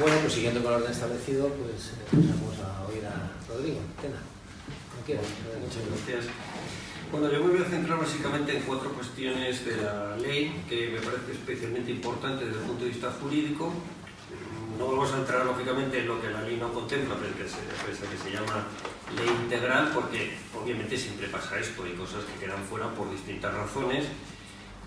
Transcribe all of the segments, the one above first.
Bueno, pues siguiendo con el orden establecido, pues pasamos a oír a Rodrigo. Tena, como quieras. Muchas gracias. Bueno, yo me voy a centrar básicamente en 4 cuestiones de la ley que me parece especialmente importante desde el punto de vista jurídico. No vamos a entrar lógicamente en lo que la ley no contempla, pero que se llama ley integral, porque obviamente siempre pasa esto, hay cosas que quedan fuera por distintas razones,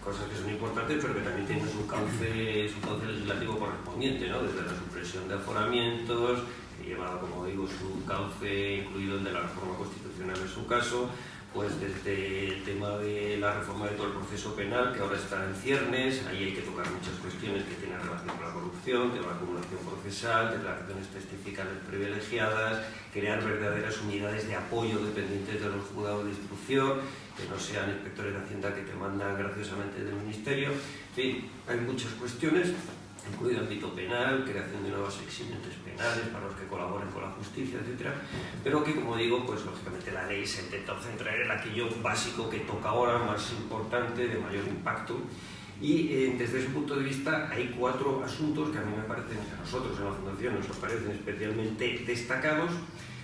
cosas que son importantes, pero que también tienen su cauce legislativo correspondiente, ¿no? Desde la supresión de aforamientos, que lleva, como digo, su cauce incluido el de la reforma constitucional en su caso, pues desde el tema de la reforma de todo el proceso penal, que ahora está en ciernes, ahí hay que tocar muchas cuestiones que tienen relación con la corrupción, de la acumulación procesal, declaraciones testificales privilegiadas, crear verdaderas unidades de apoyo dependientes de los juzgados de instrucción, que no sean inspectores de Hacienda que te mandan graciosamente del Ministerio. En fin, hay muchas cuestiones, incluido el ámbito penal, creación de nuevos eximientes penales para los que colaboren con la justicia, etc. Pero que, como digo, pues lógicamente la ley se intenta centrar en aquello básico que toca ahora, más importante, de mayor impacto. Y desde ese punto de vista hay 4 asuntos que a mí me parecen, a nosotros en la Fundación nos parecen especialmente destacados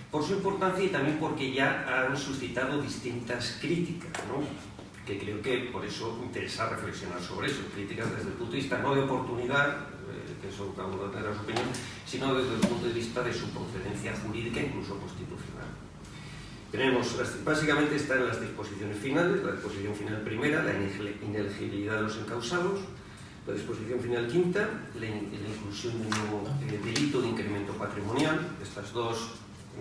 por su importancia y también porque ya han suscitado distintas críticas, ¿no? Que creo que por eso interesa reflexionar sobre eso, críticas desde el punto de vista no de oportunidad, que eso cada uno tendrá su opinión, sino desde el punto de vista de su procedencia jurídica, incluso constitucional. Tenemos, básicamente están las disposiciones finales, la disposición final primera, la inelegibilidad de los encausados, la disposición final quinta, la inclusión de un nuevo delito de incremento patrimonial. Estas 2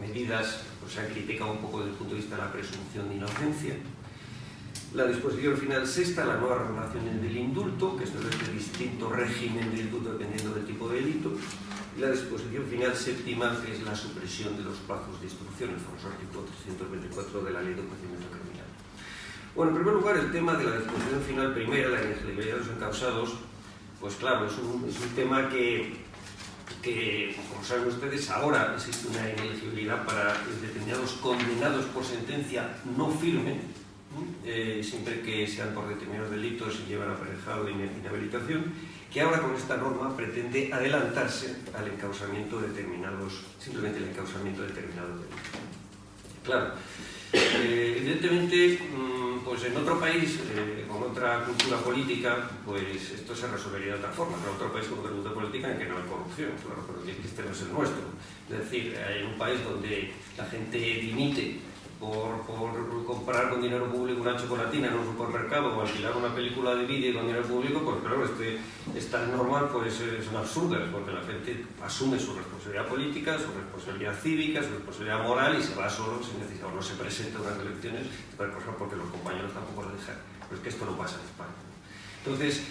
medidas pues, se han criticado un poco desde el punto de vista de la presunción de inocencia. La disposición final sexta, la nueva regulación del indulto, que establece distinto régimen de indulto dependiendo del tipo de delito. Y la disposición final séptima, que es la supresión de los plazos de instrucción, el famoso artículo 324 de la Ley de Procedimiento Criminal. Bueno, en primer lugar, el tema de la disposición final primera, la inelegibilidad de los encausados, pues claro, es un tema que, como saben ustedes, ahora existe una inelegibilidad para determinados condenados por sentencia no firme, siempre que sean por determinados delitos y llevan aparejado de inhabilitación, que ahora con esta norma pretende adelantarse al encausamiento de determinados, simplemente el encausamiento de determinados delitos. Claro, evidentemente, pues en otro país, con otra cultura política, pues esto se resolvería de otra forma. En otro país con otra cultura política en que no hay corrupción, claro, pero que este no es el nuestro. Es decir, hay un país donde la gente dimite por comprar con dinero público una chocolatina en un supermercado o alquilar una película de vídeo con dinero público, pues claro, estas normas pues, son absurdas, porque la gente asume su responsabilidad política, su responsabilidad cívica, su responsabilidad moral y se va solo sin necesidad, o no se presenta a unas elecciones, porque los compañeros tampoco lo dejan. Pero es que esto no pasa en España. Entonces,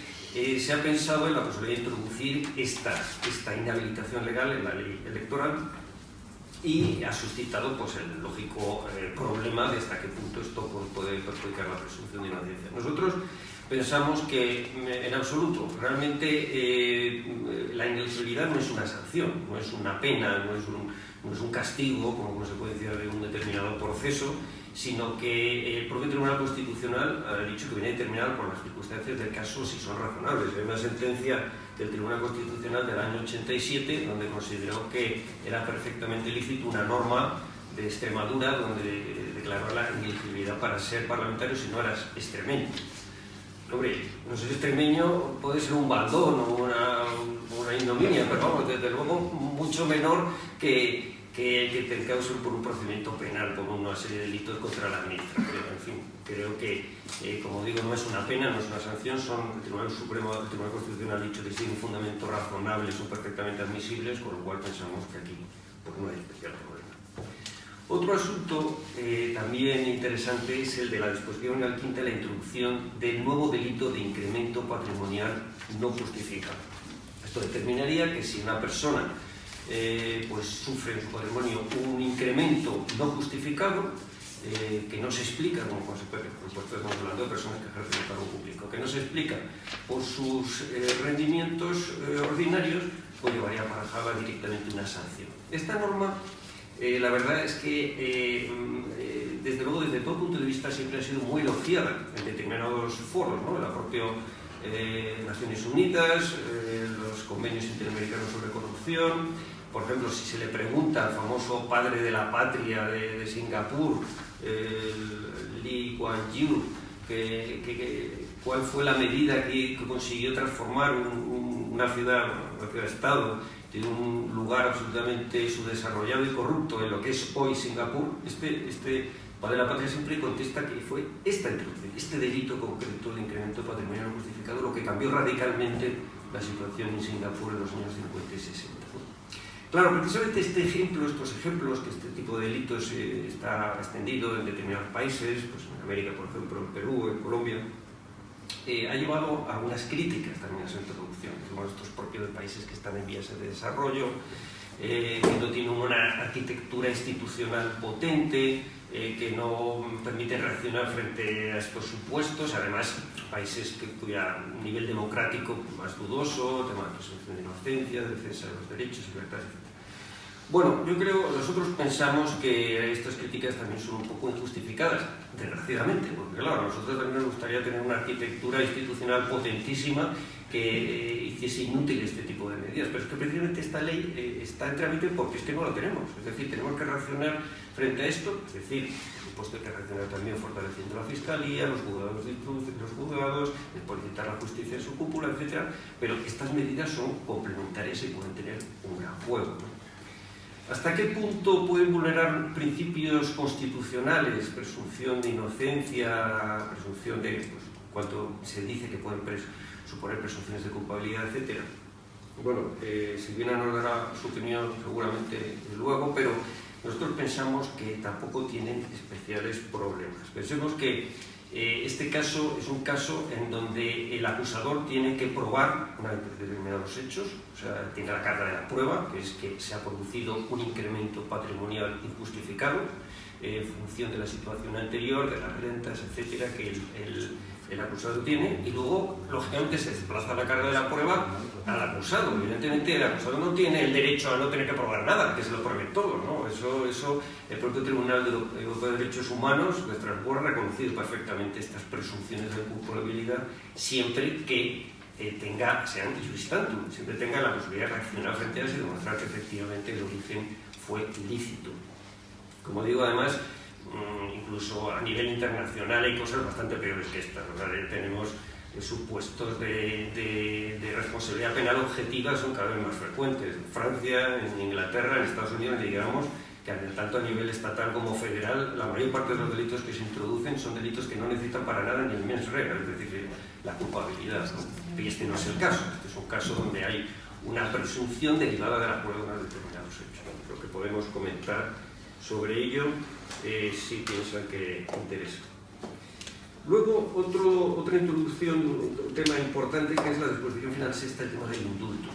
se ha pensado en la posibilidad de introducir esta inhabilitación legal en la ley electoral, y ha suscitado pues, el lógico problema de hasta qué punto esto puede perjudicar la presunción de inocencia. Nosotros pensamos que en absoluto, realmente la inelegibilidad no es una sanción, no es una pena, no es un castigo, como consecuencia de un determinado proceso, sino que el propio Tribunal Constitucional ha dicho que viene determinado por las circunstancias del caso si son razonables. Hay una sentencia del Tribunal Constitucional del año 87 donde consideró que era perfectamente lícito una norma de Extremadura donde declaró la inelegibilidad para ser parlamentario si no eras extremeño. Hombre, no ser extremeño puede ser un baldón o una ignominia, pero vamos, desde luego mucho menor que te encausen por un procedimiento penal, por una serie de delitos contra la ministra. En fin, creo que, como digo, no es una pena, no es una sanción, el Tribunal Supremo, el Tribunal Constitucional ha dicho que tiene un fundamento razonable, son perfectamente admisibles, con lo cual pensamos que aquí pues, no hay especial problema. Otro asunto también interesante es el de la disposición final quinta, la introducción del nuevo delito de incremento patrimonial no justificado. Esto determinaría que si una persona pues sufre en su patrimonio un incremento no justificado, que no se explica como consecuencia, por supuesto estamos hablando de personas que ejercen el cargo público, que no se explica por sus rendimientos ordinarios, pues llevaría aparejada directamente una sanción. Esta norma, la verdad es que desde luego desde todo punto de vista siempre ha sido muy elogiada en determinados foros, ¿no? Naciones Unidas, los convenios interamericanos sobre corrupción. Por ejemplo, si se le pregunta al famoso padre de la patria de Singapur, Lee Kuan Yew, cuál fue la medida que consiguió transformar una ciudad-estado de un lugar absolutamente subdesarrollado y corrupto en lo que es hoy Singapur, este padre de la patria siempre contesta que fue este delito concreto de incremento patrimonial no justificado lo que cambió radicalmente la situación en Singapur en los años 50 y 60. Claro, precisamente estos ejemplos, que este tipo de delitos está extendido en determinados países, pues en América, por ejemplo, en Perú, en Colombia, ha llevado a algunas críticas también a su introducción. Estos propios de países que están en vías de desarrollo, que no tienen una arquitectura institucional potente, que no permiten reaccionar frente a estos supuestos, además países cuyo nivel democrático más dudoso, tema de presunción de inocencia, defensa de los derechos y libertades, etc. Bueno, nosotros pensamos que estas críticas también son un poco injustificadas, desgraciadamente, porque claro, a nosotros también nos gustaría tener una arquitectura institucional potentísima que hiciese inútil este tipo de medidas, pero es que precisamente esta ley está en trámite porque es que no la tenemos, es decir, tenemos que reaccionar frente a esto, es decir, por supuesto hay que reaccionar también fortaleciendo la Fiscalía, los juzgados de instrucción, los juzgados, explicitar la justicia en su cúpula, etc., pero estas medidas son complementarias y pueden tener un gran juego, ¿no? ¿Hasta qué punto pueden vulnerar principios constitucionales, presunción de inocencia, presunción de, cuando se dice que pueden suponer presunciones de culpabilidad, etcétera? Bueno, Silvina nos dará su opinión seguramente luego, pero nosotros pensamos que tampoco tienen especiales problemas. Pensemos que este caso es un caso en donde el acusador tiene que probar determinados hechos, o sea, tiene la carga de la prueba, que es que se ha producido un incremento patrimonial injustificado en función de la situación anterior, de las rentas, etcétera, que el acusado tiene, y luego, lógicamente, se desplaza la carga de la prueba al acusado. Evidentemente, el acusado no tiene el derecho a no tener que probar nada, que se lo pruebe todo, ¿no? Eso el propio Tribunal Europeo de Derechos Humanos de Estrasburgo ha reconocido perfectamente estas presunciones de culpabilidad, siempre que sean ius tantum, siempre tenga la posibilidad de reaccionar frente a eso y demostrar que efectivamente el origen fue ilícito. Como digo, además, incluso a nivel internacional hay cosas bastante peores que estas. O sea, tenemos supuestos de responsabilidad penal objetiva, son cada vez más frecuentes. En Francia, en Inglaterra, en Estados Unidos, digamos que tanto a nivel estatal como federal, la mayor parte de los delitos que se introducen son delitos que no necesitan para nada ni el mens rea, es decir, la culpabilidad, ¿no? Y este no es el caso, este es un caso donde hay una presunción derivada de la prueba de unos determinados hechos. Lo que podemos comentar sobre ello si piensan que interesa. Luego, otra introducción, un tema importante que es la disposición final sexta, el tema del indulto.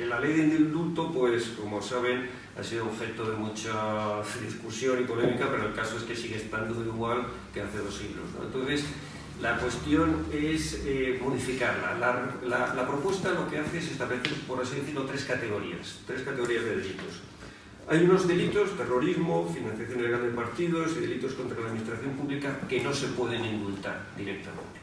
La ley de indulto, pues, como saben, ha sido objeto de mucha discusión y polémica, pero el caso es que sigue estando igual que hace 2 siglos, ¿no? Entonces, la cuestión es modificarla. La propuesta lo que hace es establecer, por así decirlo, 3 categorías de delitos. Hay unos delitos, terrorismo, financiación ilegal de partidos y delitos contra la administración pública que no se pueden indultar directamente.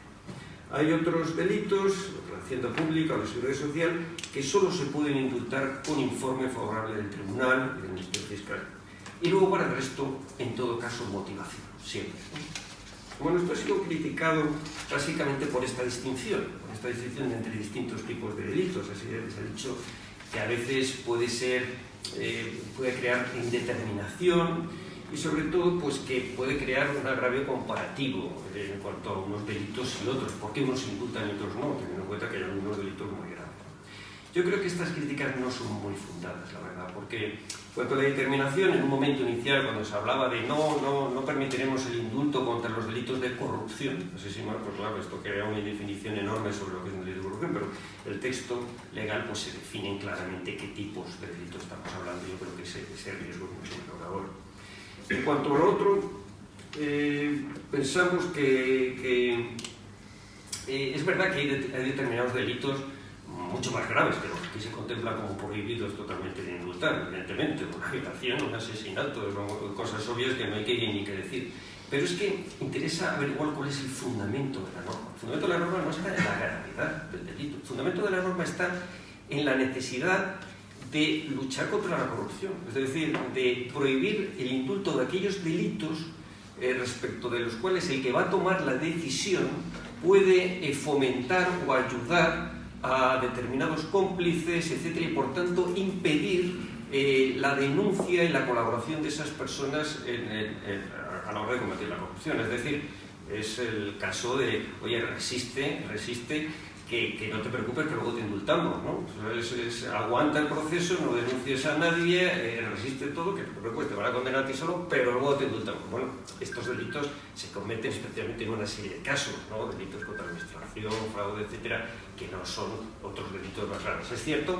Hay otros delitos, la hacienda pública o la seguridad social, que solo se pueden indultar con informe favorable del tribunal y del Ministerio Fiscal. Y luego, para el resto, en todo caso, motivación, siempre. Bueno, esto ha sido criticado básicamente por esta distinción entre distintos tipos de delitos. Así se ha dicho que a veces puede crear indeterminación y sobre todo pues que puede crear un agravio comparativo en cuanto a unos delitos y otros. ¿Por qué unos indultan y otros no? Teniendo en cuenta que hay algunos delitos muy graves. Yo creo que estas críticas no son muy fundadas, la verdad, porque en cuanto a la determinación, en un momento inicial, cuando se hablaba de no permitiremos el indulto contra los delitos de corrupción, no sé si más, pues claro, esto crea una definición enorme sobre lo que es un delito de corrupción, pero el texto legal pues se definen claramente qué tipos de delitos estamos hablando. Yo creo que ese riesgo es mucho menor ahora. En cuanto a lo otro, pensamos que es verdad que hay determinados delitos mucho más graves que los que se contemplan como prohibidos totalmente de indultar, evidentemente, una violación, un asesinato, son cosas obvias que no hay que ni que decir. Pero es que interesa averiguar cuál es el fundamento de la norma. El fundamento de la norma no está en la gravedad del delito. El fundamento de la norma está en la necesidad de luchar contra la corrupción, es decir, de prohibir el indulto de aquellos delitos respecto de los cuales el que va a tomar la decisión puede fomentar o ayudar a determinados cómplices, etcétera, y por tanto impedir la denuncia y la colaboración de esas personas a la hora de combatir la corrupción. Es decir, es el caso de, oye, resiste, que no te preocupes que luego te indultamos, ¿no? Aguanta el proceso, no denuncies a nadie, resiste todo, que no te preocupes, te van a condenar a ti solo, pero luego te indultamos. Bueno, estos delitos se cometen especialmente en una serie de casos, ¿no? Delitos contra la administración, fraude, etcétera, que no son otros delitos más graves. Es cierto,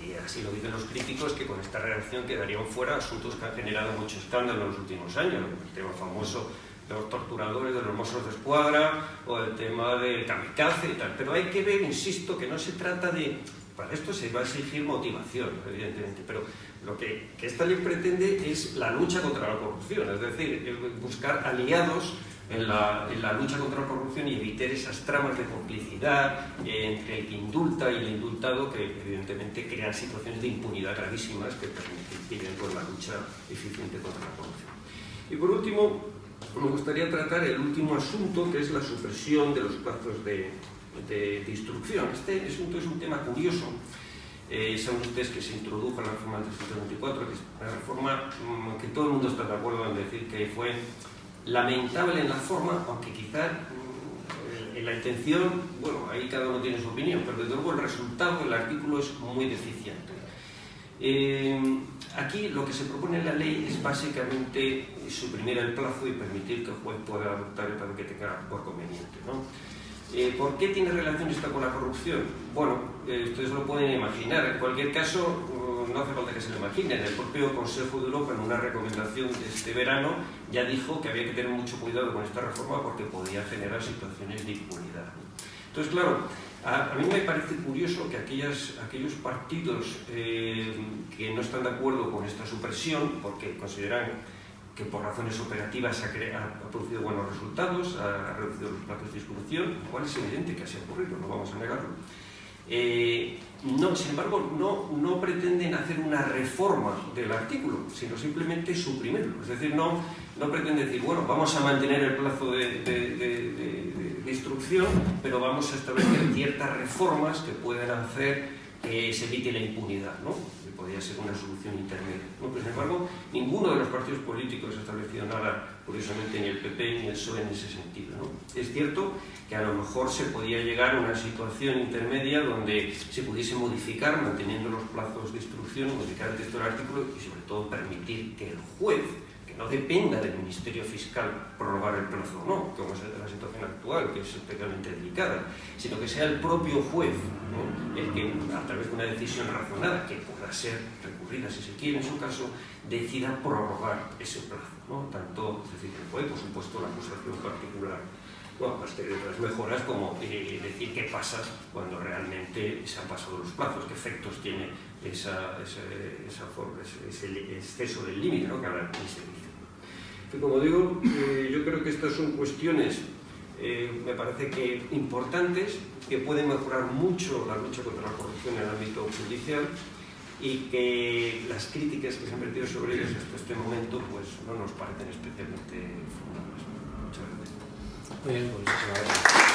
y así lo dicen los críticos, que con esta redacción quedarían fuera asuntos que han generado mucho escándalo en los últimos años, el tema famoso de los torturadores, de los Mossos de Escuadra, o el tema del kamikaze y tal. Pero hay que ver, insisto, que no se trata de... Para esto se va a exigir motivación, evidentemente, pero lo que esta ley pretende es la lucha contra la corrupción, es decir, buscar aliados en la lucha contra la corrupción y evitar esas tramas de complicidad entre el que indulta y el indultado, que evidentemente crean situaciones de impunidad gravísimas que impiden con la lucha eficiente contra la corrupción. Y por último, me gustaría tratar el último asunto, que es la supresión de los plazos de instrucción. Este asunto es un tema curioso. Saben ustedes que se introdujo en la reforma del 324, que es una reforma que todo el mundo está de acuerdo en decir que fue lamentable en la forma, aunque quizá en la intención, bueno, ahí cada uno tiene su opinión, pero desde luego el resultado del artículo es muy deficiente. Aquí lo que se propone en la ley es básicamente suprimir el plazo y permitir que el juez pueda adoptar el plazo que tenga por conveniente, ¿no? ¿Por qué tiene relación esto con la corrupción? Bueno, ustedes lo pueden imaginar. En cualquier caso, no hace falta que se lo imaginen. El propio Consejo de Europa, en una recomendación de este verano, ya dijo que había que tener mucho cuidado con esta reforma porque podía generar situaciones de impunidad. Entonces, claro, a mí me parece curioso que aquellos partidos que no están de acuerdo con esta supresión, porque consideran que por razones operativas ha producido buenos resultados, ha reducido los plazos de instrucción, lo cual es evidente que así ha ocurrido, no vamos a negarlo. Sin embargo, no pretenden hacer una reforma del artículo, sino simplemente suprimirlo. Es decir, no pretenden decir, bueno, vamos a mantener el plazo de instrucción, pero vamos a establecer ciertas reformas que pueden hacer que se evite la impunidad, ¿no? Que podría ser una solución intermedia, ¿no? Pero, sin embargo, ninguno de los partidos políticos ha establecido nada, curiosamente, ni el PP ni el PSOE en ese sentido, ¿no? Es cierto que a lo mejor se podía llegar a una situación intermedia donde se pudiese modificar, manteniendo los plazos de instrucción, modificar el texto del artículo y, sobre todo, permitir que el juez, que no dependa del Ministerio Fiscal prorrogar el plazo, no, como es la situación actual, que es especialmente delicada, sino que sea el propio juez, ¿no?, el que, a través de una decisión razonada, que pueda ser recurrida si se quiere en su caso, decida prorrogar ese plazo, ¿no? Tanto, es decir, el juez, por supuesto, la acusación particular, bueno, pues de otras mejoras, como decir qué pasa cuando realmente se han pasado los plazos, qué efectos tiene ese exceso del límite, ¿no?, que ahora se dice. Y como digo, yo creo que estas son cuestiones, me parece que importantes, que pueden mejorar mucho la lucha contra la corrupción en el ámbito judicial y que las críticas que se han vertido sobre ellas hasta este momento pues no nos parecen especialmente fundadas. Muchas gracias. Muy bien, pues muchas gracias.